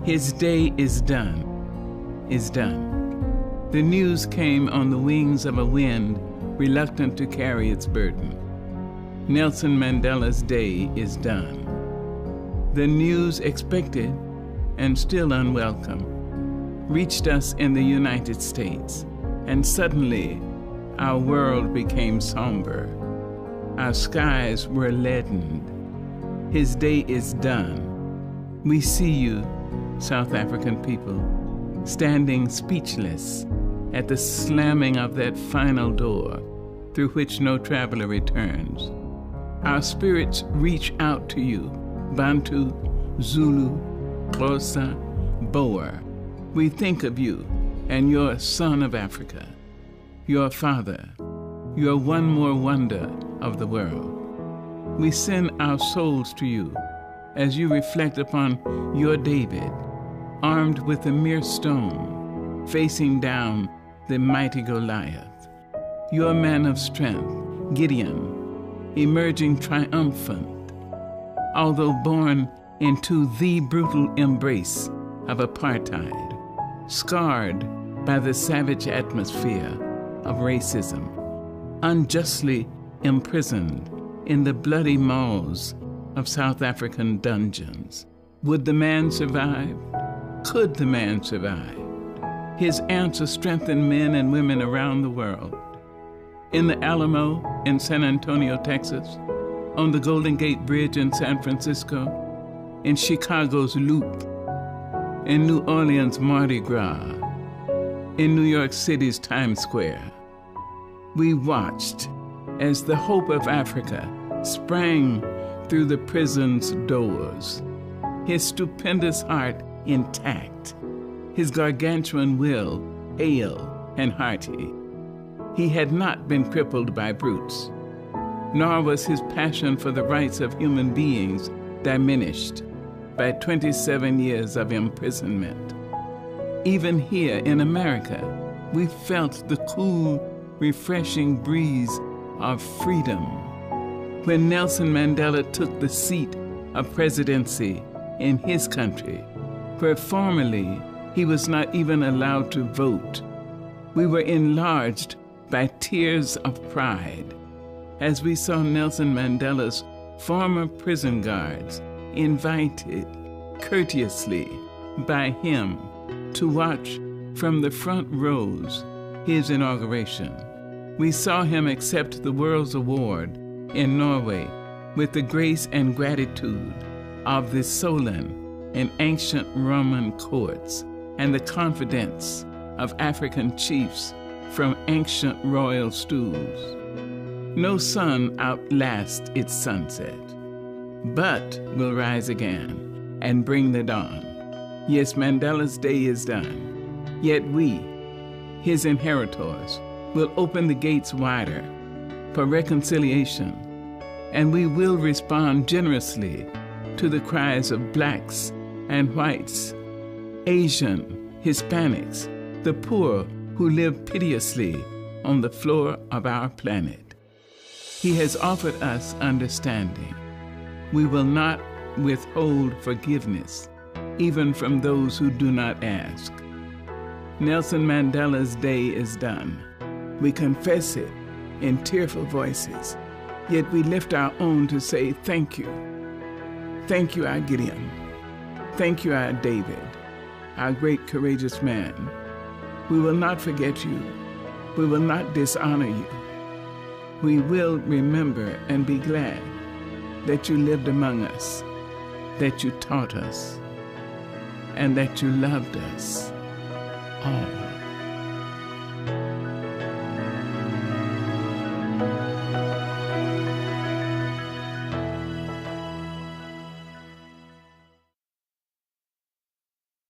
His day is done, is done. The news came on the wings of a wind reluctant to carry its burden. Nelson Mandela's day is done. The news expected and still unwelcome reached us in the United States, and suddenly our world became somber. Our skies were leadened. His day is done. We see you, South African people, standing speechless at the slamming of that final door through which no traveler returns. Our spirits reach out to you, Bantu, Zulu, Xhosa, Boer. We think of you and your son of Africa, your father, your one more wonder of the world. We send our souls to you as you reflect upon your David, armed with a mere stone, facing down the mighty Goliath. Your man of strength, Gideon, emerging triumphant, although born into the brutal embrace of apartheid, scarred by the savage atmosphere of racism, unjustly imprisoned in the bloody maws of South African dungeons. Would the man survive? Could the man survive? His answer strengthened men and women around the world. In the Alamo in San Antonio, Texas, on the Golden Gate Bridge in San Francisco, in Chicago's Loop, in New Orleans' Mardi Gras, in New York City's Times Square. We watched as the hope of Africa sprang through the prison's doors, his stupendous heart intact, his gargantuan will hale and hearty. He had not been crippled by brutes, nor was his passion for the rights of human beings diminished by 27 years of imprisonment. Even here in America, we felt the cool, refreshing breeze of freedom when Nelson Mandela took the seat of presidency in his country, where formerly he was not even allowed to vote. We were enlarged by tears of pride as we saw Nelson Mandela's former prison guards invited courteously by him to watch from the front rows his inauguration. We saw him accept the World's Award in Norway with the grace and gratitude of the Solon in ancient Roman courts and the confidence of African chiefs from ancient royal stools. No sun outlasts its sunset, but will rise again and bring the dawn. Yes, Mandela's day is done, yet we, his inheritors, will open the gates wider for reconciliation, and we will respond generously to the cries of blacks and whites, Asian, Hispanics, the poor who live piteously on the floor of our planet. He has offered us understanding. We will not withhold forgiveness, even from those who do not ask. Nelson Mandela's day is done. We confess it in tearful voices, yet we lift our own to say thank you. Thank you, our Gideon. Thank you, our David, our great courageous man. We will not forget you. We will not dishonor you. We will remember and be glad that you lived among us, that you taught us, and that you loved us all.